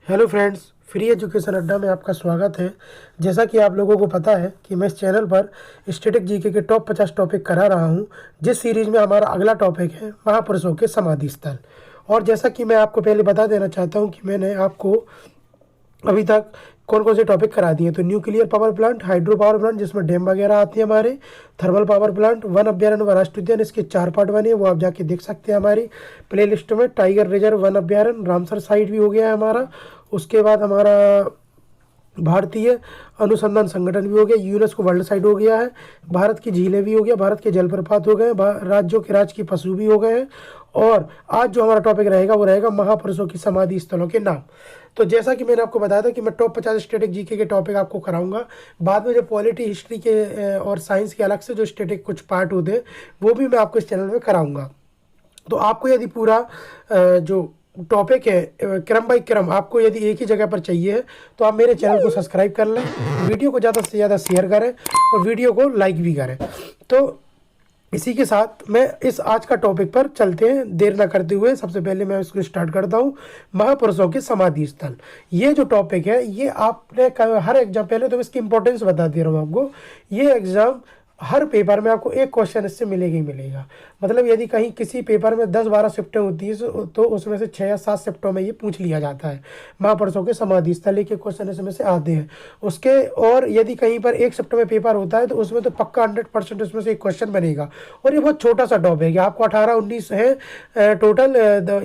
Hello friends, free education अड्डा में आपका स्वागत है। जैसा कि आप लोगों को पता है कि मैं इस चैनल पर स्टैटिक जीके के टॉप 50 टॉपिक करा रहा हूं, जिस सीरीज में हमारा अगला टॉपिक है महापुरुषों के समाधि स्थल। और जैसा कि मैं आपको पहले बता देना चाहता हूं कि मैंने आपको अभी तक कौन कौन से टॉपिक करा दिए। तो nuclear power plant, hydro power plant जिसमें डैम वगैरह आते हैं हमारे, थर्मल पावर प्लांट, वन अभ्यारण्य व राष्ट्रीय उद्यान, इसके 4 पार्ट बने हैं, वो आप जाके देख सकते हैं हमारी प्ले लिस्ट में। टाइगर रिजर्व, वन अभ्यारण्य, रामसर साइट भी हो गया है हमारा। उसके बाद हमारा भारतीय अनुसंधान संगठन भी हो गया, यूनेस्को वर्ल्ड साइट हो गया है, भारत की झीलें भी हो गया, भारत के जलप्रपात हो गए, राज्यों के राज की पशु भी हो गए हैं। और आज जो हमारा टॉपिक रहेगा वो रहेगा महापुरुषों की समाधि स्थलों के नाम। तो जैसा कि मैंने आपको बताया था कि मैं टॉप 50 स्टैटिक जीके के टॉपिक आपको कराऊंगा। बाद में जो पॉलिटी, हिस्ट्री के और साइंस के अलग से जो स्टैटिक कुछ पार्ट होते हैं वो भी मैं आपको इस चैनल में कराऊंगा। तो आपको यदि पूरा जो टॉपिक है क्रम बाई क्रम आपको यदि एक ही जगह पर चाहिए तो आप मेरे चैनल को सब्सक्राइब कर लें, वीडियो को ज़्यादा से ज़्यादा शेयर करें और वीडियो को लाइक भी करें। तो इसी के साथ मैं इस आज का टॉपिक पर चलते हैं, देर ना करते हुए। सबसे पहले मैं इसको स्टार्ट करता हूँ, महापुरुषों के समाधि स्थल। ये जो टॉपिक है ये आपने हर एग्जाम, पहले तो इसकी इंपॉर्टेंस बता दे रहा हूँ आपको। ये एग्जाम हर पेपर में आपको एक क्वेश्चन इससे मिलेगा ही मिलेगा। मतलब यदि कहीं किसी पेपर में 10-12 शिफ्टें होती है तो उसमें से 6 या 7 शिफ्टों में ये पूछ लिया जाता है। महापुरुषों के समाधि स्थल एक क्वेश्चन इसमें से आते हैं उसके। और यदि कहीं पर एक शिफ्ट में पेपर होता है तो उसमें तो पक्का 100% उसमें से एक क्वेश्चन बनेगा। और ये बहुत छोटा सा टॉपिक है, आपको 18-19 है टोटल,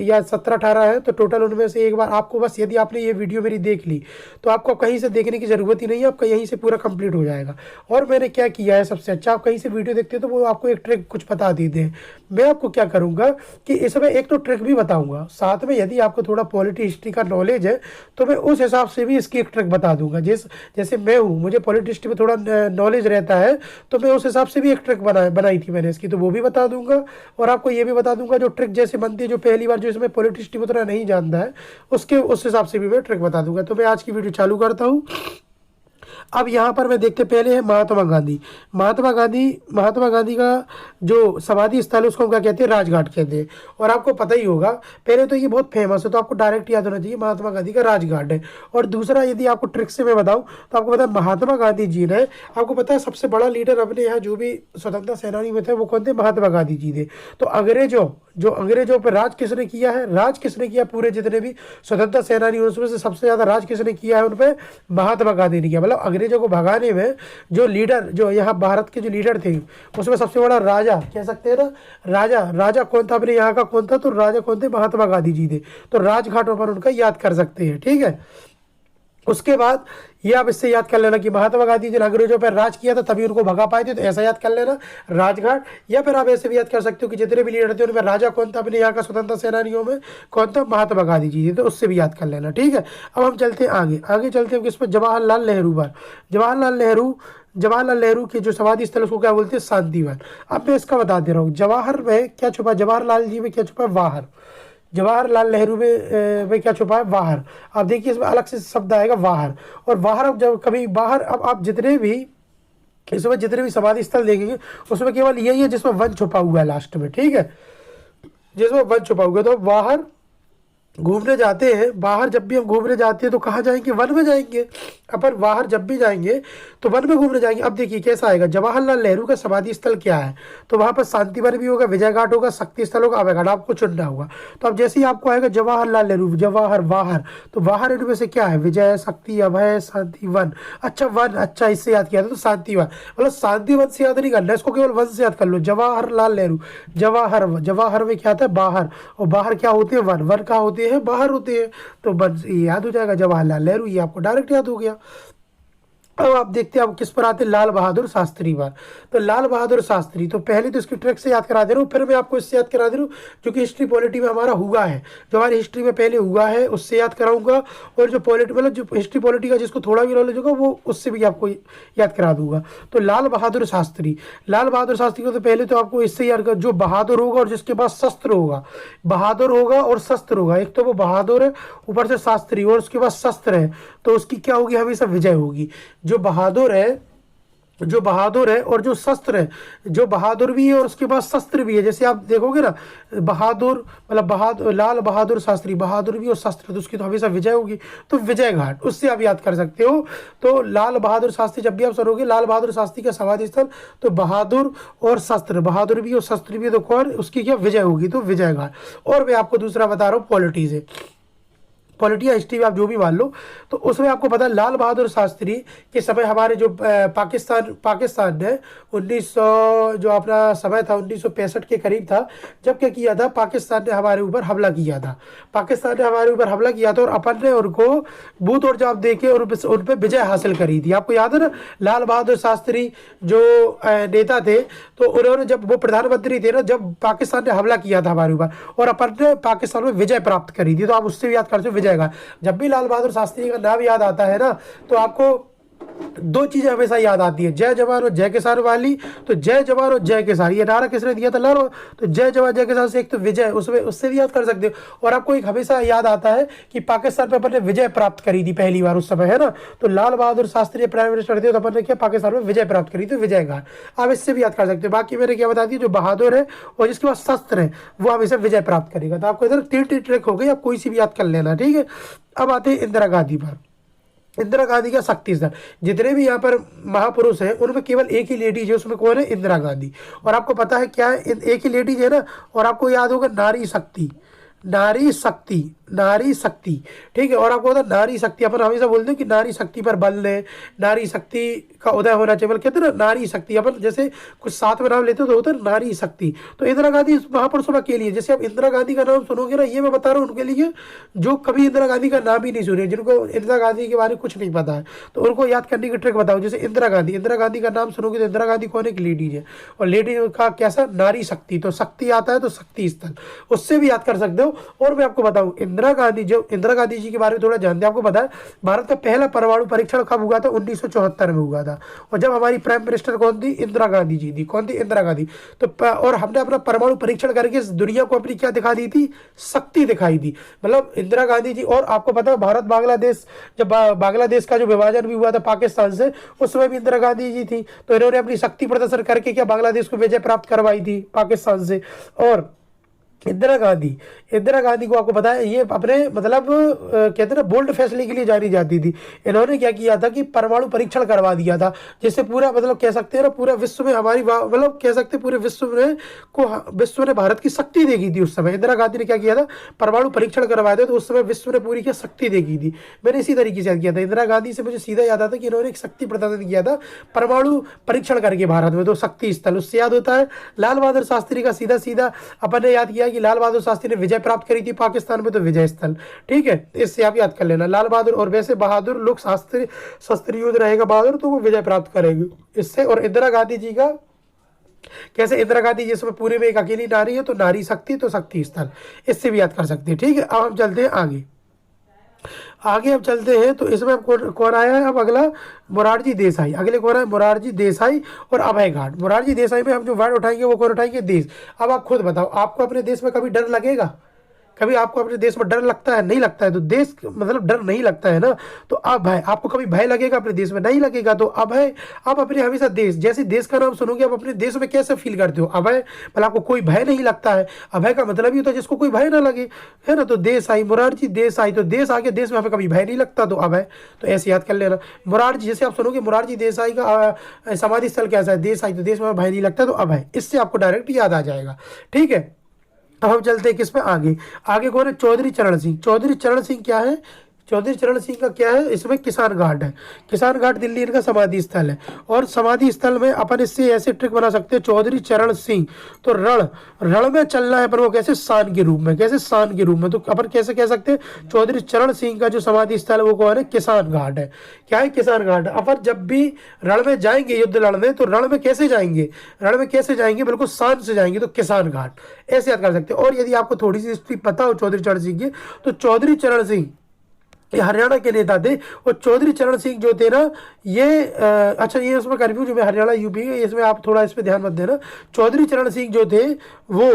या 17-18 है तो टोटल। उनमें से एक बार आपको बस, यदि आपने ये वीडियो मेरी देख ली तो आपको कहीं से देखने की ज़रूरत ही नहीं है, आपका यहीं से पूरा कंप्लीट हो जाएगा। और मैंने क्या किया है, सबसे अच्छा आप कहीं से वीडियो देखते हो तो वो आपको एक ट्रिक कुछ बता देते हैं। मैं आपको क्या करूंगा कि इसमें एक तो ट्रिक भी बताऊंगा, साथ में यदि आपको थोड़ा पॉलिटी हिस्ट्री का नॉलेज है तो मैं उस हिसाब से भी इसकी एक ट्रिक बता दूंगा। जैसे मैं हूँ, मुझे पॉलिटी हिस्ट्री में थोड़ा नॉलेज रहता है तो मैं उस हिसाब से भी एक ट्रिक बनाई थी मैंने इसकी, तो वो भी बता दूंगा। और आपको ये भी बता दूंगा जो ट्रिक जैसे बनती है, जो पहली बार जो इसमें पॉलिटी हिस्ट्री में थोड़ा नहीं जानता है उस हिसाब से भी मैं ट्रिक बता दूंगा। तो मैं आज की वीडियो चालू करता हूँ। अब यहाँ पर मैं देखते पहले है महात्मा गांधी। महात्मा गांधी का जो समाधि स्थल है उसको हम क्या कहते हैं, राजघाट कहते हैं। और आपको पता ही होगा, पहले तो ये बहुत फेमस है तो आपको डायरेक्ट याद होना चाहिए महात्मा गांधी का राजघाट है। और दूसरा यदि आपको ट्रिक से मैं बताऊं तो आपको पता है महात्मा गांधी जी ने, आपको पता है सबसे बड़ा लीडर अपने यहाँ जो भी स्वतंत्रता सेनानी में थे वो कौन थे, महात्मा गांधी जी थे। तो अंग्रेजों पर राज किसने किया है, राज किसने किया, पूरे जितने भी स्वतंत्रता सेनानी उसमें से सबसे ज्यादा राज किसने किया है उन पर, महात्मा गांधी ने किया। मतलब अंग्रेजों को भगाने में जो लीडर, जो यहाँ भारत के जो लीडर थे उसमें सबसे बड़ा राजा कह सकते हैं ना, राजा कौन था अपने यहाँ का, कौन था, तो राजा कौन थे, महात्मा गांधी जी थे। तो राजघाटों पर उनका याद कर सकते हैं, ठीक है। उसके बाद ये आप इससे याद कर लेना कि महात्मा गांधी जी ने अंग्रेजों पर राज किया था तभी उनको भगा पाए थे, तो ऐसा याद कर लेना राजघाट। या फिर आप ऐसे भी याद कर सकते हो कि जितने भी लीडर थे उनमें राजा कौन था अपने यहाँ का स्वतंत्रता सेनानियों में, कौन था, महात्मा गांधी जी थे। तो उससे भी याद कर लेना, ठीक है। अब हम चलते हैं आगे चलते हैं किस पर, जवाहरलाल नेहरू पर। जवाहरलाल नेहरू के जो समाधि स्थल उसको क्या बोलते हैं, शांतिवन। अब मैं इसका बता दे रहा हूँ, जवाहर में क्या छुपा, जवाहरलाल जी में क्या छुपा है, वाहर। जवाहरलाल नेहरू में क्या छुपा है, वाहर। अब देखिए इसमें अलग से शब्द आएगा वाहर। और वाहर, अब जब कभी बाहर, अब आप इसमें जितने भी समाधि स्थल देखेंगे उसमें केवल यही है जिसमें वन छुपा हुआ है लास्ट में, ठीक है, जिसमें वन छुपा हुआ है। तो बाहर घूमने जाते हैं, बाहर जब भी हम घूमने जाते हैं तो कहाँ जाएंगे, वन में जाएंगे। अपन बाहर जब भी जाएंगे तो वन में घूमने जाएंगे। अब देखिए कैसा आएगा, जवाहरलाल नेहरू का समाधि स्थल क्या है, तो वहाँ पर शांतिवन भी होगा, विजय घाट होगा, शक्ति स्थल होगा, अभय घाट, आपको चुनना होगा। तो अब जैसे ही आपको आएगा जवाहरलाल नेहरू, जवाहर, वाहर, तो वाहर इनमें से क्या है, विजय, शक्ति, अभय, शांतिवन। अच्छा वन, अच्छा इससे याद किया था तो शांतिवन, मतलब शांतिवन से याद नहीं करना, इसको केवल वन से याद कर लो। जवाहरलाल नेहरू, जवाहर में क्या आता है, बाहर, और बाहर क्या होते हैं, वन, वन कहाँ होते हैं, बाहर होते हैं। तो बस ये याद हो जाएगा जवाहरलाल नेहरू, ये आपको डायरेक्ट याद हो गया। अब आप देखते हैं आप किस पर आते हैं, लाल बहादुर शास्त्री पर। तो लाल बहादुर शास्त्री, तो पहले तो इसकी ट्रिक से याद करा दे रहा हूँ, फिर मैं आपको इससे याद करा दे रहा हूँ जो कि हिस्ट्री पॉलिटी में हमारा हुआ है, जो हमारी हिस्ट्री में पहले हुआ है उससे याद कराऊंगा। और जो पॉलिटी, मतलब जो हिस्ट्री पॉलिटी का जिसको थोड़ा भी नॉलेज होगा वो उससे भी आपको याद करा दूंगा। तो लाल बहादुर शास्त्री को तो पहले तो आपको इससे याद कर, जो बहादुर होगा और जिसके पास शस्त्र होगा, बहादुर होगा और शस्त्र होगा, एक तो वो बहादुर है ऊपर से शास्त्री और उसके पास शस्त्र है, तो उसकी क्या होगी, हमेशा विजय होगी। जो बहादुर है जो बहादुर है और जो शस्त्र है, जो बहादुर भी है और उसके पास शस्त्र भी है। जैसे आप देखोगे ना, बहादुर मतलब बहादुर, लाल बहादुर शास्त्री, बहादुर भी और शस्त्र, तो उसकी तो हमेशा विजय होगी। तो विजय घाट, उससे आप याद कर सकते हो। तो लाल बहादुर शास्त्री, जब भी आप सुनोगे लाल बहादुर शास्त्री का समाधि स्थल, तो बहादुर और शस्त्र, बहादुर भी और शस्त्र भी, तो कौन, उसकी क्या विजय होगी, तो विजय घाट। और मैं आपको दूसरा बता रहा हूँ पॉलिटी से, पॉलिटी या हिस्ट्री आप जो भी मान लो, तो उसमें आपको पता है लाल बहादुर शास्त्री के समय हमारे जो पाकिस्तान ने 1900 जो अपना समय था 1965 के करीब था, जब क्या किया था, पाकिस्तान ने हमारे ऊपर हमला किया था। पाकिस्तान ने हमारे ऊपर हमला किया था और अपन ने उनको बूथ और जवाब दे के और उन पर विजय हासिल करी थी। आपको याद है ना, लाल बहादुर शास्त्री जो नेता थे, तो उन्होंने, जब वो प्रधानमंत्री थे ना, जब पाकिस्तान ने हमला किया था हमारे ऊपर और अपन ने पाकिस्तान में विजय प्राप्त करी थी, तो आप उससे भी याद कर सकते हो जाएगा। जब भी लाल बहादुर शास्त्री का नाम याद आता है ना, तो आपको दो चीजें हमेशा याद आती है, जय जवान और जय किसान वाली। तो जय जवान और जय किसान, ये नारा किसने दिया था, लाल। तो जय जवान जय किसान से एक तो विजय, उसमें उससे भी याद कर सकते हो। और आपको एक हमेशा याद आता है कि पाकिस्तान पर अपन ने विजय प्राप्त करी थी पहली बार उस समय, है ना। तो लाल बहादुर शास्त्री प्राइम मिनिस्टर थे, तो अपन ने क्या, पाकिस्तान में विजय प्राप्त करी थी, विजय घाट। आप इससे भी याद कर सकते हो। बाकी मैंने क्या बता दी, जो बहादुर है और जिसके पास शस्त्र है, वो हमेशा विजय प्राप्त करेगा। तो आपको इधर 3 ट्रिक हो गई, आप कोई सी भी याद कर लेना, ठीक है। अब आते हैं इंदिरा गांधी पर। इंदिरा गांधी का शक्ति स्थल, जितने भी यहाँ पर महापुरुष हैं उनमें केवल एक ही लेडीज है, उसमें कौन है, इंदिरा गांधी। और आपको पता है क्या है, एक ही लेडीज है ना। और आपको याद होगा नारी शक्ति, नारी शक्ति, नारी शक्ति, ठीक है। और आपको पता नारी शक्ति, अपन हमेशा बोलते हैं कि नारी शक्ति पर बल दें, नारी शक्ति का उदय होना चाहिए, बल्कि कहते हैं ना नारी शक्ति, अपन जैसे कुछ साथ में नाम लेते हो तो होता है नारी शक्ति। तो इंदिरा गांधी महापुरुषों में अकेली है। जैसे आप इंदिरा गांधी का नाम सुनोगे ना, ये मैं बता रहा हूँ उनके लिए जो कभी इंदिरा गांधी का नाम ही नहीं सुने, जिनको इंदिरा गांधी के बारे में कुछ नहीं पता है, तो उनको याद करने की ट्रिक बताओ। जैसे इंदिरा गांधी, इंदिरा गांधी का नाम सुनोगे तो इंदिरा गांधी कौन, एक लेडीज है, और लेडीज का कैसा, नारी शक्ति। तो शक्ति आता है तो शक्ति स्थल, उससे भी याद कर सकते हो। और मैं आपको बताऊं, इंदिरा गांधी, जो इंदिरा गांधी जी के बारे में थोड़ा जानते हैं। आपको पता है भारत का पहला परमाणु परीक्षण कब हुआ था, 1974 में हुआ था। और जब हमारी प्राइम मिनिस्टर कौन थी, इंदिरा गांधी जी थी। कौन थी, इंदिरा गांधी। तो और हमने अपना परमाणु परीक्षण करके इस दुनिया को अपनी क्या दिखा दी थी, शक्ति दिखाई थी, मतलब इंदिरा गांधी जी। और आपको पता है भारत बांग्लादेश, जब बांग्लादेश का जो विभाजन भी हुआ था पाकिस्तान से, उस समय भी इंदिरा गांधी जी थी। तो इन्होंने अपनी शक्ति प्रदर्शन करके क्या बांग्लादेश को विजय प्राप्त करवाई थी पाकिस्तान से। और इंदिरा गांधी को आपको पता है ये अपने मतलब कहते हैं ना बोल्ड फैसले के लिए जानी जाती थी। इन्होंने क्या किया था कि परमाणु परीक्षण करवा दिया था, जिससे पूरा मतलब कह सकते हैं ना पूरा विश्व में हमारी मतलब कह सकते हैं पूरे विश्व ने भारत की शक्ति देखी थी। उस समय इंदिरा गांधी ने क्या किया था, परमाणु परीक्षण करवाया था, तो उस समय विश्व ने पूरी क्या शक्ति देखी थी। मैंने इसी तरीके से याद किया था। इंदिरा गांधी से मुझे सीधा याद आता कि इन्होंने एक शक्ति प्रदर्शन किया था परमाणु परीक्षण करके भारत में, तो शक्ति स्थल उससे याद होता है। लाल बहादुर शास्त्री का सीधा सीधा अपन ने याद किया कि लाल बहादुर शास्त्री ने विजय प्राप्त करी थी पाकिस्तान में, तो विजय स्थल, ठीक है। इससे आप याद कर लेना लाल बहादुर। और वैसे बहादुर लोग शस्त्र युद्ध रहेगा बहादुर, तो वो विजय प्राप्त करेंगे इससे। और इंदिरा गांधी जी का कैसे, इंदिरा गांधी जिसमें पूरे में एक अकेली नारी है, तो नारी शक्ति, तो शक्ति स्थल, इससे भी याद कर सकते हैं, ठीक है। अब हम चलते हैं आगे। अब चलते हैं तो इसमें कौन आया है अब अगला, मोरारजी देसाई। अगले कौन है, मोरारजी देसाई और अभय घाट। मोरारजी देसाई में हम जो वर्ड उठाएंगे वो कौन उठाएंगे, देश। अब आप खुद बताओ, आपको अपने देश में कभी डर लगेगा, कभी आपको अपने देश में डर लगता है, नहीं लगता है। तो देश मतलब डर नहीं लगता है ना, तो अभय, आपको कभी भय लगेगा अपने देश में, नहीं लगेगा। तो अभय, आप अपने हमेशा देश, जैसे देश का नाम सुनोगे आप अपने देश में कैसे फील करते हो, अभय मतलब आपको कोई भय नहीं लगता है। अभय का मतलब ही होता है जिसको कोई भय ना लगे, है ना। तो देश आई, मोरारजी देश आई, तो देश आगे, देश में हमें कभी भय नहीं लगता, तो अभय। तो ऐसे याद कर लेना मोरारजी। जैसे आप सुनोगे मोरारजी देसाई का समाधि स्थल कैसा है, देश आई, तो देश में भय नहीं लगता, तो अभय। इससे आपको डायरेक्ट याद आ जाएगा, ठीक है। अब हम चलते हैं किस पे, आगे कौन है, चौधरी चरण सिंह। चौधरी चरण सिंह क्या है, चौधरी चरण सिंह का क्या है, इसमें किसान घाट है। किसान घाट दिल्ली इनका समाधि स्थल है। और समाधि स्थल में अपन इससे ऐसे ट्रिक बना सकते हैं, चौधरी चरण सिंह तो रण में चलना है, पर वो कैसे, शान के रूप में, कैसे, शान के रूप में। तो अपन कैसे कह सकते हैं, चौधरी चरण सिंह का जो समाधि स्थल है वो कौन है, किसान घाट है। क्या है, किसान घाट। अपन जब भी रण में जाएंगे युद्ध लड़ने, तो रण में कैसे जाएंगे, बिल्कुल शान से जाएंगे, तो किसान घाट, ऐसे याद कर सकते हैं। और यदि आपको थोड़ी सी हिस्ट्री पता हो चौधरी चरण सिंह की, तो चौधरी चरण सिंह ये हरियाणा के नेता थे। और चौधरी चरण सिंह जो थे ना, ये अच्छा ये उसमें कन्फ्यूज में हरियाणा यूपी, इसमें आप थोड़ा इस पर ध्यान मत देना। चौधरी चरण सिंह जो थे वो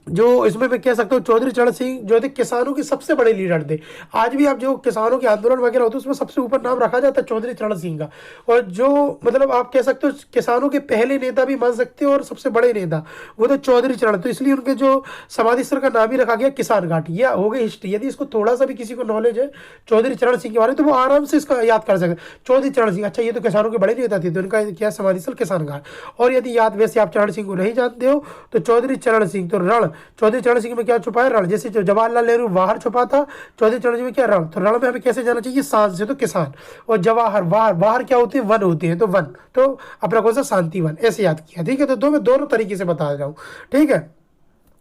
जो इसमें मैं कह सकता हूँ चौधरी चरण सिंह जो थे किसानों के सबसे बड़े लीडर थे। आज भी आप जो किसानों के आंदोलन वगैरह होते हैं उसमें सबसे ऊपर नाम रखा जाता है चौधरी चरण सिंह का। और जो मतलब आप कह सकते हो किसानों के पहले नेता भी मान सकते हो और सबसे बड़े नेता वो थे चौधरी चरण, तो इसलिए उनके जो समाधि स्थल का नाम ही रखा गया किसान घाट। यह हो गई हिस्ट्री। यदि इसको थोड़ा सा भी किसी को नॉलेज है चौधरी चरण सिंह के बारे में तो वो आराम से इसका याद कर सके। चौधरी चरण सिंह, अच्छा ये तो किसानों के बड़े नेता थे तो इनका क्या समाधि स्थल किसान घाट। और यदि याद वैसे आप चरण सिंह को नहीं जानते हो तो चौधरी चरण सिंह तो रण, चौधरी चरण सिंह में क्या छुपा है रण, जैसे जो जवाहरलाल नेहरू बाहर छुपा था चौधरी चरण सिंह में क्या रण, तो रण में हमें कैसे जाना चाहिए शान से तो किसान। और जवाहर बाहर, बाहर क्या होते हैं वन होते हैं तो वन, तो अपना कौन सा शांति वन, ऐसे याद किया। ठीक है, तो दो मैं दोनों तरीके से बता रहा हूँ। ठीक है,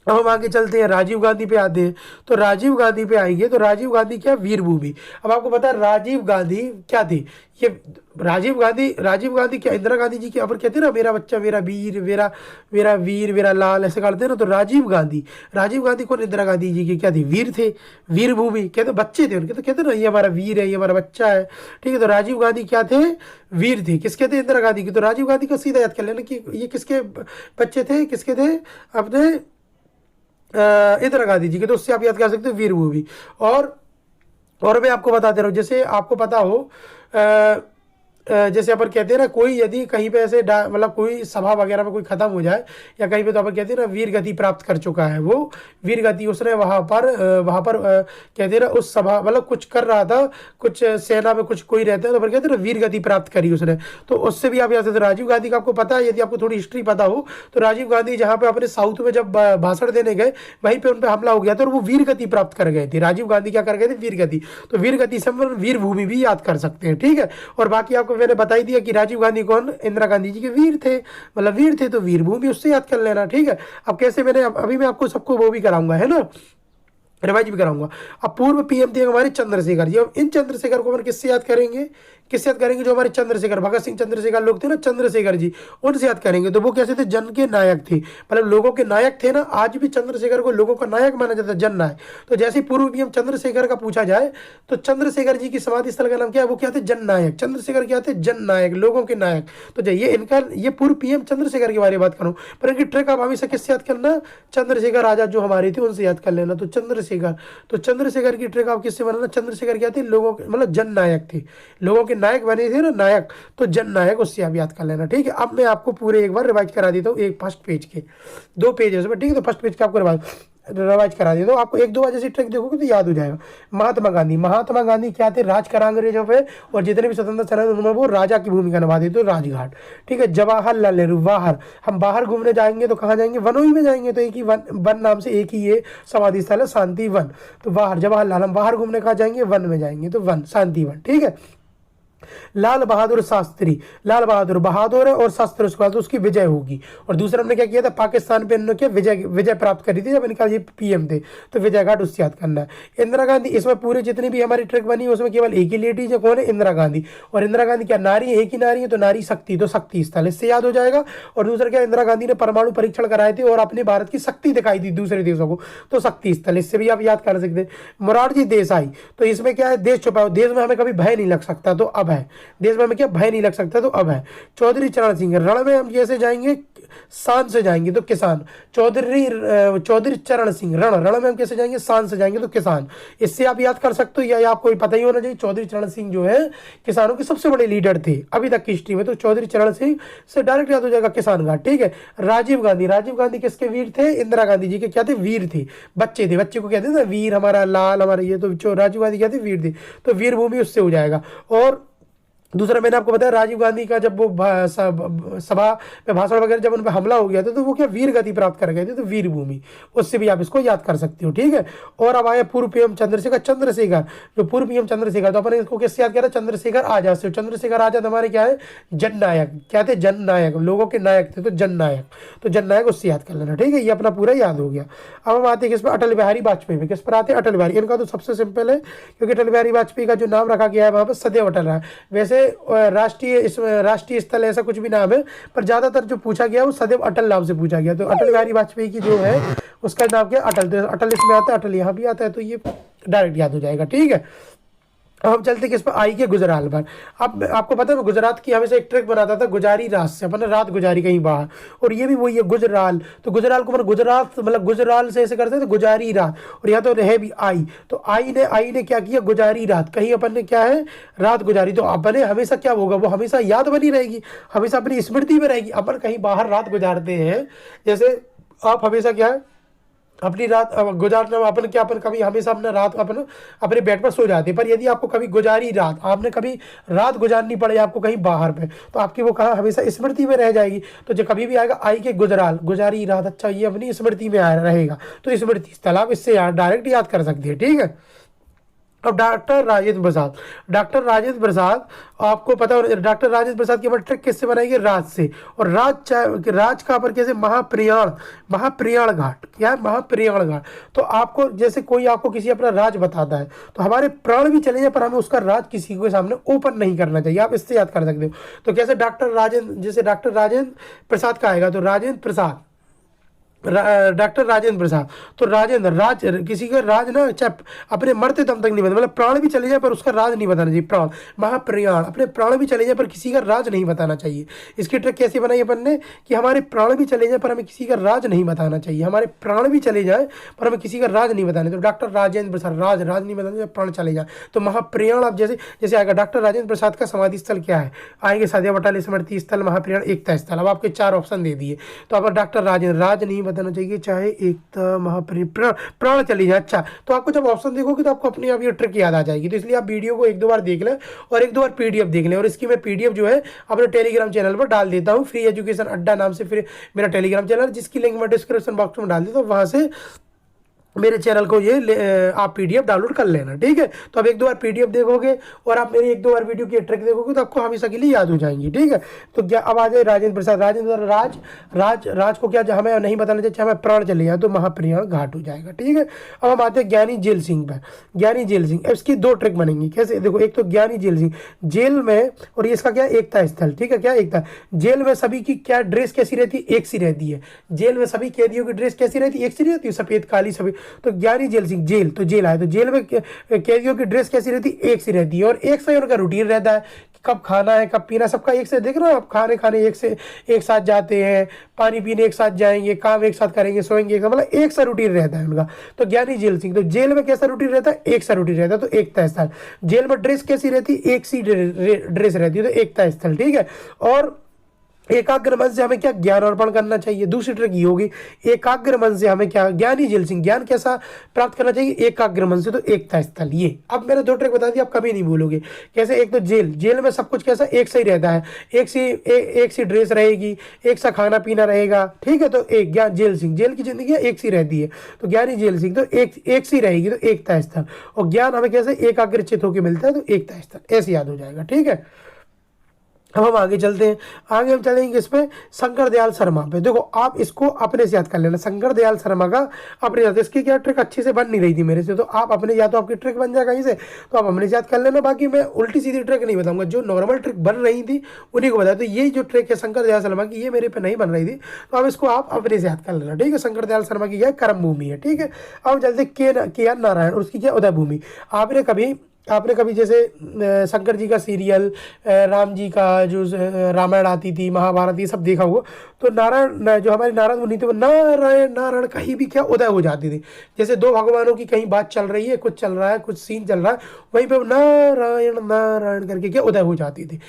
अब हम आगे चलते हैं, राजीव गांधी पे आते हैं। तो राजीव गांधी पे आएंगे तो राजीव गांधी क्या वीर भूमि। अब आपको पता है राजीव गांधी क्या थी, ये राजीव गांधी क्या इंदिरा गांधी जी के ऊपर कहते हैं ना मेरा बच्चा मेरा वीर, मेरा मेरा वीर मेरा लाल, ऐसे करते हैं ना। तो राजीव गांधी कौन, इंदिरा गांधी जी के क्या थे, वीर थे, वीर भूमि कहते बच्चे थे उनके, तो कहते ना ये हमारा वीर है, ये हमारा बच्चा है। ठीक है, तो राजीव गांधी क्या थे, वीर थे। किसके थे, इंदिरा गांधी की। तो राजीव गांधी का सीधा याद कर लेना कि ये किसके बच्चे थे, किसके थे, अपने इंदिरा गांधी जी के। तो उससे आप याद कर सकते हो वीर भूमि। और मैं आपको बता दे रहा हूँ, जैसे आपको पता हो जैसे अपन कहते हैं ना कोई यदि कहीं पे ऐसे मतलब कोई सभा वगैरह में कोई खत्म हो जाए या कहीं पे, तो अपन कहते हैं ना वीर गति प्राप्त कर चुका है, वो वीर गति उसने वहां पर कहते हैं ना उस सभा मतलब कुछ कर रहा था, कुछ सेना में कुछ कोई रहता है तो अपन कहते हैं ना वीर गति प्राप्त करी उसने। तो उससे भी आप याद सकते, राजीव गांधी का आपको पता है, यदि आपको थोड़ी हिस्ट्री पता हो तो राजीव गांधी जहाँ पे अपने साउथ में जब भाषण देने गए वहीं पे उन पर हमला हो गया था और वो वीर गति प्राप्त कर गए थे। राजीव गांधी क्या कर गए थे, वीर गति। तो वीर गति से हम वीर भूमि भी याद कर सकते हैं। ठीक है, और बाकी आपको मैंने बता ही दिया कि राजीव गांधी कौन, इंदिरा गांधी जी के वीर थे, मतलब वीर थे तो वीर भूमि उससे याद कर लेना। ठीक है, अब कैसे मैंने अभी मैं आपको सबको वो भी कराऊंगा है ना, रिवाइज भी कराऊंगा। अब पूर्व पीएम थे हमारे चंद्रशेखर जी। अब इन चंद्रशेखर को हम किससे याद करेंगे, किससे याद करेंगे, जो हमारे चंद्रशेखर भगत सिंह चंद्रशेखर लोग थे ना, चंद्रशेखर जी, उनसे याद करेंगे। तो वो कैसे थे, जन के नायक थे, मतलब लोगों के नायक थे ना। आज भी चंद्रशेखर को लोगों का नायक माना जाता है, जन नायक। तो जैसे पूर्व पीएम चंद्रशेखर का पूछा जाए तो चंद्रशेखर जी की समाधि स्थल का नाम क्या है, वो क्या थे, जन नायक। चंद्रशेखर क्या थे, जन नायक, लोगों के नायक। तो जाइए इनका ये पूर्व पीएम चंद्रशेखर के बारे में बात करूं, पर इनकी ट्रिक आप हमेशा किससे याद करना, चंद्रशेखर आजाद जो हमारे थे उनसे याद कर लेना। तो चंद्रशेखर की ट्रिक आप किससे बनाना, चंद्रशेखर क्या थे, लोगों के मतलब जन नायक थे, लोगों के नायक बने थे ना, नायक, तो जन नायक उससे आप याद कर लेना। ठीक है, अब मैं आपको पूरे एक बार रिवाइज करा देता हूँ, एक फर्स्ट पेज के 2 पेज है उसमें। ठीक है, तो फर्स्ट पेज का आपको रिवाइज करा देता हूँ, आपको 1-2 बार जैसी ट्रिक देखोगे तो याद हो जाएगा। महात्मा गांधी क्या थे, राज करा अंग्रेजों पे, और जितने भी स्वतंत्र सेनानी उन्होंने वो राजा की भूमिका निभाती, तो राजघाट। ठीक है, जवाहरलाल नेहरू बाहर, हम बाहर घूमने जाएंगे तो कहाँ जाएंगे, वनों में जाएंगे, तो एक ही वन नाम से एक ही ये समाधि स्थल है, शांति वन। तो बाहर जवाहरलाल, हम बाहर घूमने कहाँ जाएंगे, वन में जाएंगे, तो वन शांति वन। ठीक है, लाल बहादुर शास्त्री, लाल बहादुर है और शास्त्री उसके बाद उसकी विजय होगी। और दूसरा हमने क्या किया था, पाकिस्तान पे इन्होंने क्या विजय प्राप्त करी थी जब इनका ये पीएम थे, तो विजय घाट उससे याद करना है। इंदिरा गांधी, इसमें पूरे जितनी भी हमारी ट्रिक बनी है उसमें केवल एक ही लेडीज है, कौन है, इंदिरा गांधी। और इंदिरा गांधी क्या नारी है, एक ही नारी है, तो नारी शक्ति, तो शक्ति स्थल, इससे याद हो जाएगा। और दूसरा क्या, इंदिरा गांधी ने परमाणु परीक्षण कराए थे और अपने भारत की शक्ति दिखाई थी दूसरे देशों को, तो शक्ति स्थल, इससे भी आप याद कर सकते हैं। मोरारजी देसाई, तो इसमें क्या है, देश छुपा, देश में हमें कभी भय नहीं लग सकता, तो अब है, देश में हमें क्या भय नहीं लग सकता, तो अब है। चौधरी चरण सिंह, रण में हम जैसे जाएंगे शान से जाएंगे तो किसान। चौधरी चरण सिंह, रण में हम कैसे जाएंगे, शान से जाएंगे तो किसान। इससे आप याद कर सकते हो, या आपको पता ही होना चाहिए, चौधरी चरण सिंह जो है किसानों के सबसे बड़े लीडर थे अभी तक की हिस्ट्री में। तो चौधरी चरण सिंह से डायरेक्ट याद हो जाएगा किसान घाट। ठीक है, राजीव गांधी किसके वीर थे, इंदिरा गांधी जी के क्या थे, वीर थे, बच्चे थे, बच्चे को कहते हैं ना वीर, हमारा लाल, हमारा ये, तो राजीव गांधी क्या थे, वीर थे, तो वीर भूमि उससे हो जाएगा। और दूसरा मैंने आपको बताया, राजीव गांधी का जब वो सभा में भाषण वगैरह जब उन पर हमला हो गया था तो वो क्या वीर गति प्राप्त कर गए थे, तो वीर भूमि, उससे भी आप इसको याद कर सकते हो। ठीक है, और अब आया पूर्व पीएम चंद्रशेखर, जो पूर्व पीएम चंद्रशेखर, तो अपने इसको किससे याद करा, चंद्रशेखर आजाद से। चंद्रशेखर आजाद हमारे क्या है, जननायक, क्या थे, जननायक, लोगों के नायक थे, तो जननायक, तो जननायक उससे याद कर लेना। ठीक है, ये अपना पूरा याद हो गया। अब हम आते हैं किस पर, अटल बिहारी वाजपेयी पे। किस पर आते हैं, अटल बिहारी। इनका तो सबसे सिंपल है क्योंकि अटल बिहारी वाजपेयी का जो नाम रखा गया है वहां पर सदैव अटल रहा है। वैसे राष्ट्रीय स्थल ऐसा कुछ भी नाम है, पर ज्यादातर जो पूछा गया वो सदैव अटल नाम से पूछा गया। तो अटल बिहारी वाजपेयी की जो है उसका नाम क्या, अटल। तो अटल इसमें आता है, अटल यहाँ भी आता है, तो ये डायरेक्ट याद हो जाएगा। ठीक है, अब हम चलते किस पर, आई के गुजराल पर। अब आपको पता है मैं गुजरात की हमेशा एक ट्रिक बनाता था, गुजारी रात से, अपन ने रात गुजारी कहीं बाहर, और ये भी वही है गुजराल। तो गुजराल को मतलब गुजरात मतलब गुजराल से ऐसे करते थे गुजारी रात, और यहाँ तो है भी आई, तो आई ने क्या किया, गुजारी रात, कहीं अपन ने क्या है, रात गुजारी। तो अपने हमेशा क्या होगा, वो हमेशा याद बनी रहेगी, हमेशा अपनी स्मृति में रहेगी। अपन कहीं बाहर रात गुजारते हैं, जैसे आप हमेशा क्या है अपनी रात गुजारना, अपन क्या, अपन कभी हमेशा अपना रात अपन अपने बेड पर सो जाते हैं, पर यदि आपको कभी गुजारी रात, आपने कभी रात गुजारनी पड़े आपको कहीं बाहर पे, तो आपकी वो कहाँ हमेशा स्मृति में रह जाएगी। तो जो कभी भी आएगा आई के गुजराल, गुजारी रात, अच्छा ये अपनी स्मृति में रहेगा, तो स्मृति स्थल आप इससे डायरेक्ट याद कर सकते हैं, ठीक है। अब डॉक्टर राजेंद्र प्रसाद, डॉक्टर राजेंद्र प्रसाद, आपको पता है डॉक्टर राजेंद्र प्रसाद की ट्रिक किससे बनाएंगे, राज से। और राज का पर कैसे, महाप्रयाण, महाप्रयाण घाट, क्या है, महाप्रयाण घाट। तो आपको जैसे कोई आपको किसी अपना राज बताता है, तो हमारे प्राण भी चले जाए पर हमें उसका राज किसी के सामने ओपन नहीं करना चाहिए, आप इससे याद कर सकते हो। तो कैसे डॉक्टर राजेंद्र, जैसे डॉक्टर राजेंद्र प्रसाद का आएगा, तो राजेंद्र प्रसाद, डॉक्टर राजेंद्र प्रसाद, तो राजेंद्र राज, किसी का राज ना चाहे अपने मरते दम तक नहीं बताना, मतलब प्राण भी चले जाए पर उसका राज नहीं बताना चाहिए, प्राण, महाप्रयाण, अपने प्राण भी चले जाए पर किसी का राज नहीं बताना चाहिए। इसकी ट्रिक कैसी बनाई अपन ने, कि हमारे प्राण भी चले जाए पर हमें किसी का राज नहीं बताना चाहिए, हमारे प्राण भी चले जाए पर हमें किसी का राज नहीं बताना। तो डॉक्टर राजेंद्र प्रसाद, राज नहीं बताना, प्राण चले जाए, तो महाप्रयाण। आप जैसे जैसे आएगा डॉक्टर राजेंद्र प्रसाद का समाधि स्थल क्या है, आएंगे सादिया बटाली स्मृति स्थल, महाप्रयाण, एकता स्थल। अब आपके 4 ऑप्शन दे दिए, तो आप डॉक्टर राजेंद्र, राज नहीं बताना चाहिए, चाहे एकता, महाप्राण, प्राण चली जाए। अच्छा, तो आपको जब ऑप्शन देखोगे तो आपको अपने आप ये ट्रिक याद आ जाएगी। तो इसलिए आप वीडियो को 1-2 बार देख लें और 1-2 बार पीडीएफ देख लें। और इसकी मैं पीडीएफ जो है अपने टेलीग्राम चैनल पर डाल देता हूँ, फ्री एजुकेशन अड्डा नाम से, फिर मेरा टेलीग्राम चैनल, जिसकी लिंक मैं डिस्क्रिप्शन बॉक्स में डाल देता हूँ, वहाँ से मेरे चैनल को आप पीडीएफ डाउनलोड कर लेना, ठीक है। तो अब 1-2 बार पीडीएफ देखोगे और आप मेरी 1-2 बार वीडियो की ट्रिक देखोगे तो आपको हमेशा के लिए याद हो जाएंगी, ठीक है। तो क्या अब आ जाए राजेंद्र प्रसाद, राजेंद्र राज को क्या हमें नहीं बताना चाहिए, हमें प्राण चले जाए, तो महाप्रयाण घाट हो जाएगा, ठीक है। अब हम आते हैं ज्ञानी जेल सिंह पर, ज्ञानी जेल सिंह, इसकी 2 ट्रिक बनेंगी। कैसे, देखो, एक तो ज्ञानी जेल सिंह, जेल में, और इसका क्या एकता स्थल, ठीक है, क्या एकता, जेल में सभी की क्या ड्रेस कैसी रहती है, एक सी रहती है। जेल में सभी कैदियों की ड्रेस कैसी रहती है, एक सी रहती है, सफेद काली सफेद। तो ज्ञानी जेल सिंह, जेल, तो जेल आए, तो जेल में कैदियों की ड्रेस कैसी रहती है, एक सी रहती है, और एक से उनका रूटीन रहता है कि कब खाना है कब पीना, सबका एक से, देख रहे हो आप, खाने एक साथ जाते हैं, पानी पीने एक साथ जाएंगे, काम एक साथ करेंगे, सोएंगे एक साथ, मतलब एक सा रूटीन रहता है उनका। तो ज्ञानी जेल सिंह, तो जेल में कैसा रूटीन रहता है, एक सा रूटीन रहता है, तो एकता स्थल। जेल में ड्रेस कैसी रहती है, एक सी ड्रेस रहती है, तो एकता स्थल, ठीक है। और एकाग्र मन से हमें क्या ज्ञान अर्पण करना चाहिए, दूसरी ट्रिक ये होगी, एकाग्र मन से हमें क्या, ज्ञानी जेल सिंह, ज्ञान कैसा प्राप्त करना चाहिए, एकाग्र मन से, तो एकता स्थल। ये अब मैंने 2 ट्रिक बता दी, आप कभी नहीं भूलोगे। कैसे, एक तो जेल में सब कुछ कैसा एक सही रहता है, एक सी ड्रेस रहेगी, एक सा खाना पीना रहेगा, ठीक है। तो एक ज्ञान जेल सिंह, जेल की जिंदगी एक सी रहती है, तो ज्ञानी जेल सिंह, तो एक सी रहेगी, तो एकता स्थल। और ज्ञान हमें कैसे एकाग्रचित होकर मिलता है, तो एकता स्थल, ऐसे याद हो जाएगा, ठीक है। अब हम आगे चलते हैं, आगे हम चलेंगे इस पे शंकर दयाल शर्मा पे। देखो, आप इसको अपने से याद कर लेना, शंकर दयाल शर्मा का अपने याद, इसकी क्या ट्रिक अच्छी से बन नहीं रही थी मेरे से, तो आप अपने, या तो आपकी ट्रिक बन जाए कहीं से, तो आप अपने से याद कर लेना। बाकी मैं उल्टी सीधी ट्रिक नहीं बताऊंगा, जो नॉर्मल ट्रिक बन रही थी उन्हीं को बताया। तो ये जो ट्रिक है शंकर दयाल शर्मा की, ये मेरे पे नहीं बन रही थी, तो अब इसको आप अपने से याद कर लेना, ठीक है। शंकर दयाल शर्मा की क्या कर्म भूमि है, ठीक है। अब जल्दी के आर नारायण, और उसकी क्या उदय भूमि। आपने कभी जैसे शंकर जी का सीरियल, राम जी का जो रामायण आती थी, महाभारत, ये सब देखा हुआ। तो नारायण, जो हमारे नारद मुनि थे, वो नारायण नारायण कहीं भी क्या उदय हो जाती थी। जैसे 2 भगवानों की कहीं बात चल रही है, कुछ चल रहा है, कुछ सीन चल रहा है, वहीं पे नारायण नारायण करके क्या उदय हो जाती थी।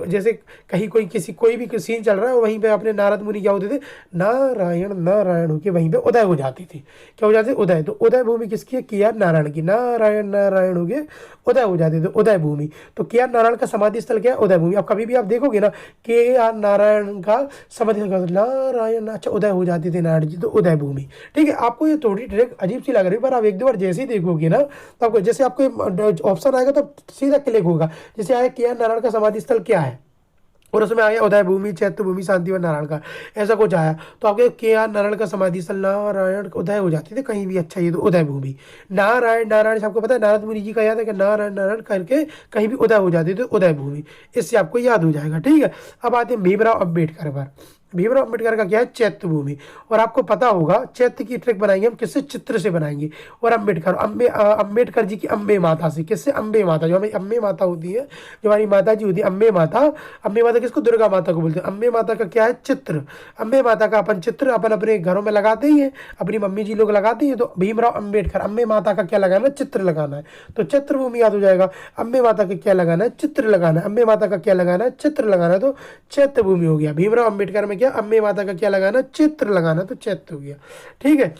जैसे कहीं कोई भी सीन चल रहा है, वहीं पे अपने नारद मुनि क्या होते थे, नारायण नारायण होके वहीं पे उदय हो जाती थी। क्या हो जाती, उदय। तो उदय भूमि किसकी है, के आर नारायण की, नारायण नारायण हो गए उदय हो जाते थे, उदय भूमि। तो के आर नारायण का समाधि स्थल क्या है, उदय भूमि। अब कभी भी आप देखोगे ना, के आर नारायण का समाधि स्थल, नारायण, अच्छा उदय हो जाते थे नारायण जी, तो उदय भूमि, ठीक है। आपको ये थोड़ी ट्रिक अजीब सी लग रही है, पर आप 1-2 बार जैसे ही देखोगे ना, तो आपको जैसे आपको ऑप्शन आएगा तो सीधा क्लिक होगा। जैसे आया के आर नारायण का समाधि स्थल क्या है, और उसमें आया उदय भूमि, चैत्य भूमि, शांति व नारायण का, ऐसा कुछ आया, तो आपके के आर नारायण का समाधि स्थल, नारायण उदय हो जाती थी कहीं भी। अच्छा, ये तो उदय भूमि, नारायण नारायण से आपको पता है, नारद मुनि जी का याद है कि नारायण नारायण करके कहीं भी उदय हो जाती थी, उदय भूमि, इससे आपको याद हो जाएगा, ठीक है। अब आते हैं भीमराव अम्बेडकर पर। भीमराव अम्बेडकर का क्या है, चैत्य भूमि। और आपको पता होगा चैत्य की ट्रिक बनाएंगे हम किससे, चित्र से बनाएंगे। और अम्बेडकर जी की अम्बे माता से, किससे, अम्बे माता, जो हमें अम्बे माता होती है, जो हमारी माता जी होती है अम्बे माता। अम्बे माता किसको, दुर्गा माता को बोलते हैं। अम्बे माता का क्या है, चित्र। अम्बे माता का अपन चित्र अपन अपने घरों में लगाते ही है, अपनी मम्मी जी लोग लगाते हैं। तो भीमराव अम्बेडकर, अम्बे माता का क्या लगाना है, चित्र लगाना है, तो चित्र भूमि याद हो जाएगा। अम्बे माता का क्या लगाना है, चित्र लगाना है। अम्बे माता का क्या लगाना है, चित्र लगाना है, तो चैत्य भूमि हो गया। भीमराव अम्बेडकर में क्या, अम्बे माता का क्या लगाना, चित्र लगाना, तो चैत्य हो गया। ठीक है,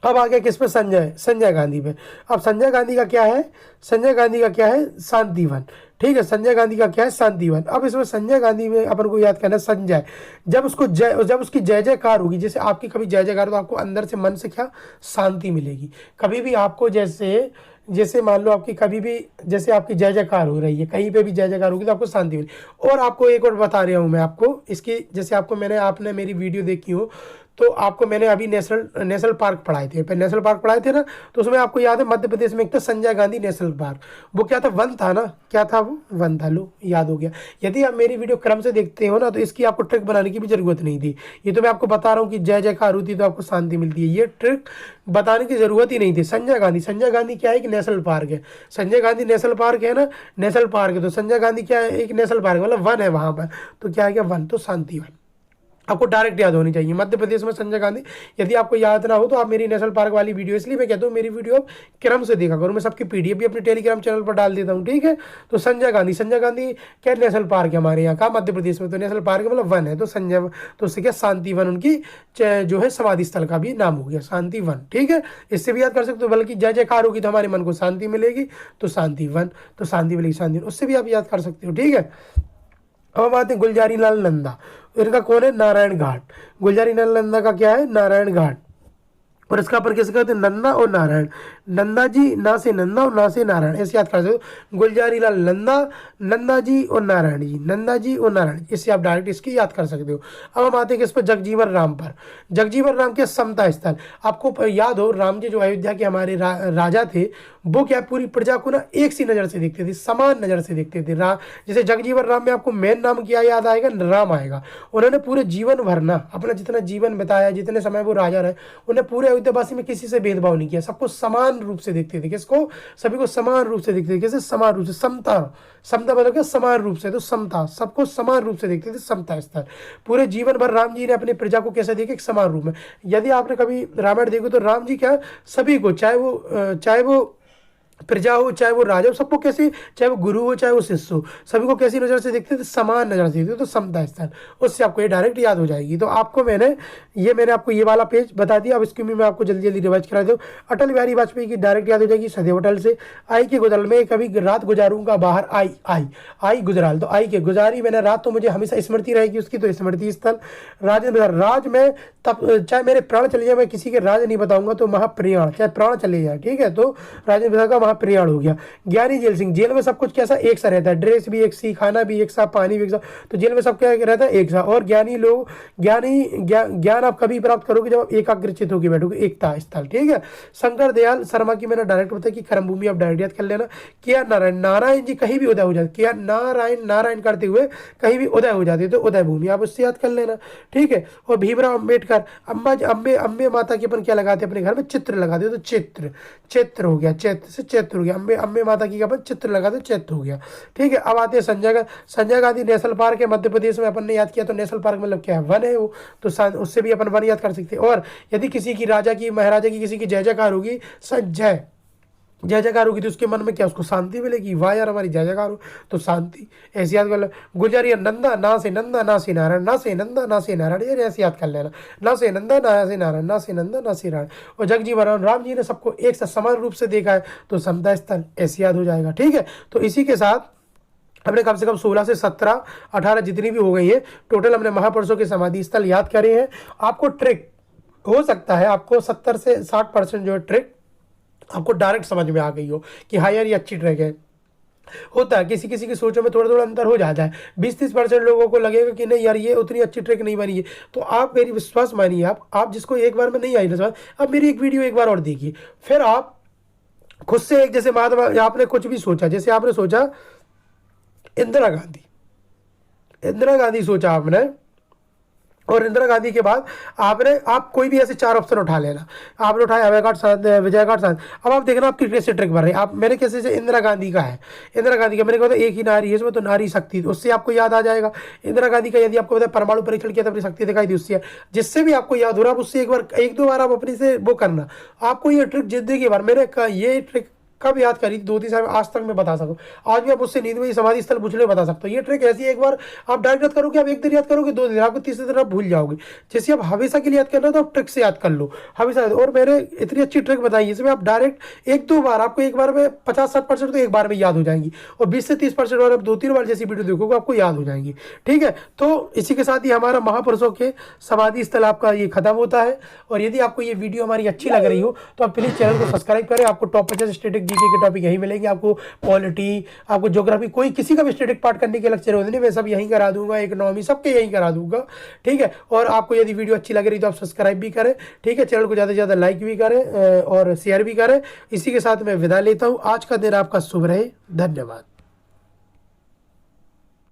अब आ गया किस पे, संजय गांधी पे। अब संजय गांधी का क्या है, संजय गांधी का क्या है, शांतिवन। ठीक है, संजय गांधी का क्या है, शांतिवन। अब इसमें संजय गांधी में अपन को याद करना है संजय, जब उसकी जय जयकार होगी, जैसे आपकी कभी जय जयकार, तो आपको अंदर से मन से क्या, शांति मिलेगी। कभी भी आपको जैसे जैसे मान लो आपकी कभी भी जैसे आपकी जय जयकार हो रही है, कहीं पे भी जय जयकार होगी तो आपको शांति मिलेगी। और आपको एक और बता रहा हूँ मैं आपको इसकी, जैसे आपने मेरी वीडियो देखी हो तो आपको मैंने अभी नेशनल पार्क पढ़ाए थे, नेशनल पार्क पढ़ाए थे ना, तो उसमें आपको याद है मध्य प्रदेश में एक था संजय गांधी नेशनल पार्क। वो क्या था, वन था ना, क्या था वो, वन था। लो याद हो गया। यदि आप मेरी वीडियो क्रम से देखते हो ना तो इसकी आपको ट्रिक बनाने की भी जरूरत नहीं थी। ये तो मैं आपको बता रहा हूँ कि जय जयकार होती तो आपको शांति मिलती है, ये ट्रिक बताने की जरूरत ही नहीं थी। संजय गांधी क्या है, एक नेशनल पार्क है। संजय गांधी नेशनल पार्क है ना, नेशनल पार्क है, तो संजय गांधी क्या है, एक नेशनल पार्क, मतलब वन है वहां पर। तो क्या है, क्या वन, तो शांति वन आपको डायरेक्ट याद होनी चाहिए। मध्य प्रदेश में संजय गांधी, यदि आपको याद ना हो तो आप मेरी नेशनल पार्क वाली वीडियो, इसलिए मैं कहता हूँ मेरी वीडियो आप क्रम से देखा करो। मैं सबकी पीडीएफ भी अपने टेलीग्राम चैनल पर डाल देता हूँ। ठीक है, तो संजय गांधी क्या नेशनल पार्क है हमारे यहाँ का, मध्य प्रदेश में, तो नेशनल पार्क है मतलब वन है, तो संजय, तो उससे क्या, शांति वन उनकी जो है समाधि स्थल का भी नाम हो गया, शांति वन। ठीक है, इससे भी याद कर सकते हो, बल्कि जय जयकार होगी तो हमारे मन को शांति मिलेगी, तो शांति वन, तो शांति मिलेगी, शांति, उससे भी आप याद कर सकते हो। ठीक है, अब हम आते हैं गुलजारी लाल नंदा। इनका कौन है, नारायण घाट। गुलजारी लाल नंदा का क्या है, नारायण घाट। और इसका पर कैसे कहते हैं, नंदा और नारायण। नंदा जी, ना से नंदा और ना से नारायण, ऐसे याद कर सकते हो। गुलजारी लाल नंदा, नंदा जी और नारायण जी, नंदा जी और नारायण, इससे आप डायरेक्ट इसकी याद कर सकते हो। अब हम आते हैं किस पर, जगजीवन राम पर। जगजीवन राम के समता स्थल। आपको याद हो राम जी जो अयोध्या के हमारे राजा थे, वो क्या पूरी प्रजा को ना एक सी नज़र से देखते थे, समान नज़र से देखते थे। जैसे जगजीवन राम में आपको मेन नाम क्या याद आएगा, राम आएगा। उन्होंने पूरे जीवन भर ना अपना जितना जीवन बिताया, जितने समय वो राजा रहे, उन्हें पूरे अयोध्यावासी में किसी से भेदभाव नहीं किया, सबको समान रूप से देखते थे। किसको, सभी को समान रूप से देखते थे। कैसे, समान रूप से, समता, समता मतलब क्या, समान रूप से, तो समता, सबको समान रूप से देखते थे, समता स्तर। पूरे जीवन भर राम जी ने अपनी प्रजा को कैसे देखे, एक समान रूप में। यदि आपने कभी रामायण देखो तो राम जी क्या, सभी को, चाहे वो प्रजा हो, चाहे वो राजा हो, सबको कैसे, चाहे वो गुरु हो, चाहे वो शिष्य हो, सभी को कैसी नज़र से देखते थे, समान नज़र से देखते थे, तो समता स्थान, उससे आपको ये डायरेक्ट याद हो जाएगी। तो आपको मैंने आपको ये वाला पेज बता दिया। अब इसकी भी मैं आपको जल्दी जल्दी रिवाइज करा दूँ। अटल बिहारी वाजपेयी की डायरेक्ट याद हो जाएगी, सदैव अटल से। आई के गुजराल में कभी रात गुजारूंगा बाहर, आई गुजराल, तो आई के गुजारी मैंने रात, तो मुझे हमेशा स्मृति रहेगी उसकी, तो स्मृति स्थल। राजेंद्र राज में, तब चाहे मेरे प्राण चले जाए, मैं किसी के राज नहीं बताऊंगा, तो महाप्रियाण, चाहे प्राण चले जाए। ठीक है, तो राजेंद्र का महाप्रियाण हो गया। ज्ञानी जेल सिंह, जेल में सब कुछ कैसा, एक सा रहता है, ड्रेस भी एक सी, खाना भी एक सा, पानी भी एक सा, तो जेल में सब क्या रहता है, एक सा। और ज्ञानी लोग, ज्ञान आप कभी प्राप्त करोगे जब आप एकाग्रचित होकर बैठोगे, एकता स्थल। ठीक है, शंकर दयाल शर्मा की मैंने डायरेक्ट बताया कि कर्म भूमि, आप डायरेक्ट याद कर लेना। किया नारायण जी कहीं भी उदय हो जाते, किया नारायण करते हुए कहीं भी उदय हो जाते, तो उदय भूमि आप उससे याद कर लेना। ठीक है, और भीमराव अम्बेडकर, अम्बे माता की अपन क्या लगाते अपने घर में, चित्र लगाते, तो चित्र हो गया, चैत्र से चैत्र हो गया। अम्बे माता की अपन चित्र लगाते, चैत्र हो गया। ठीक है, अब आते हैं संजय गांधी नेशनल पार्क है मध्य प्रदेश में, अपन ने याद किया, तो नेशनल पार्क मतलब क्या है, वन है वो, तो उससे भी अपन वन याद कर सकते हैं। और यदि किसी की राजा की, महाराजा की, किसी की जय जयकार होगी, जय जयकार होगी, तो उसके मन में क्या, उसको शांति मिलेगी। वाह यार, हमारी जय जयकार हो तो शांति, ऐसे याद कर लो। गुलजारी नंदा, ना से नारायण, ना से नंदा, ना से नारायण, ये ऐसे याद कर लेना। ना से नंदा, ना से नारायण, ना से नंदा, ना से नारायण। और जगजीवन राम जी ने सबको एक साथ समान रूप से देखा है, तो समता स्थल, ऐसे याद हो जाएगा। ठीक है, तो इसी के साथ हमने कम से कम 16 से 17, 18 जितनी भी हो गई है टोटल, हमने महापुरुषों के समाधि स्थल याद करे हैं। आपको ट्रिक हो सकता है, आपको 70 से 60% जो है ट्रिक आपको डायरेक्ट समझ में आ गई हो कि हाँ यार ये अच्छी ट्रिक है। होता है किसी किसी की सोचों में थोड़ा थोड़ा अंतर हो जाता है, 20-30% लोगों को लगेगा कि नहीं यार ये उतनी अच्छी ट्रिक नहीं बनी है। तो आप मेरी विश्वास मानिए, आप जिसको एक बार में नहीं आई ना समझ, आप मेरी एक वीडियो एक बार और देखिए, फिर आप खुद से एक, जैसे महात्मा, आपने कुछ भी सोचा, जैसे आपने सोचा इंदिरा गांधी सोचा आपने, और इंदिरा गांधी के बाद आप कोई भी ऐसे 4 ऑप्शन उठा लेना। आपने उठाया अभय घाट सांद, विजय घाट सांद। अब आप देखना आपकी कैसे ट्रिक बन रही है। आप मैंने कैसे से इंदिरा गांधी का है, इंदिरा गांधी का मैंने कहा था एक ही नारी है इसमें, तो नारी शक्ति, उससे आपको याद आ जाएगा। इंदिरा गांधी का यदि आपको पता है परमाणु परीक्षण किया था, अपनी शक्ति दिखाई दी, उससे जिससे भी आपको याद हो रहा है, आप उससे एक दो बार आप अपने से वो करना। आपको ये ट्रिक जिंदगी भर, मैंने ये ट्रिक कब याद करी थी, 2-3 साल में, आज तक मैं बता सकूं। आज भी आप उससे नींद में समाधि स्थल पूछने बता सकते हो। ये ट्रिक ऐसी है, एक बार आप डायरेक्ट याद करोगे, आप एक दिन याद करोगे, 2 दिन, आपको तीसरे दिन आप भूल जाओगे। जैसे आप हमेशा के लिए याद करना, तो आप ट्रिक से याद कर लो हमेशा। और मैंने इतनी अच्छी ट्रिक बताई इसमें, आप डायरेक्ट 1-2 बार, आपको एक बार में 50-60% तो एक बार में याद हो जाएंगी, और 20 से 30% बार आप 2-3 बार जैसी वीडियो देखोगे आपको याद हो जाएंगी। ठीक है, तो इसी के साथ ही हमारा महापुरुषों के समाधि स्थल आपका ये खत्म होता है। और यदि आपको ये वीडियो हमारी अच्छी लग रही हो तो आप प्लीज चैनल को सब्सक्राइब करें। आपको टॉप 50 स्टैटिक जीके के टॉपिक यही मिलेंगे। आपको पॉलिटी, आपको ज्योग्राफी, कोई किसी का भी स्टैटिक पार्ट करने के लेक्चर होते नहीं, मैं सब यहीं करा दूंगा, इकोनॉमी सबके यहीं करा दूंगा। ठीक है, और आपको यदि वीडियो अच्छी लग रही तो आप सब्सक्राइब भी करें। ठीक है, चैनल को ज़्यादा से ज़्यादा लाइक भी करें और शेयर भी करें। इसी के साथ मैं विदा लेता हूँ। आज का दिन आपका शुभ रहे। धन्यवाद।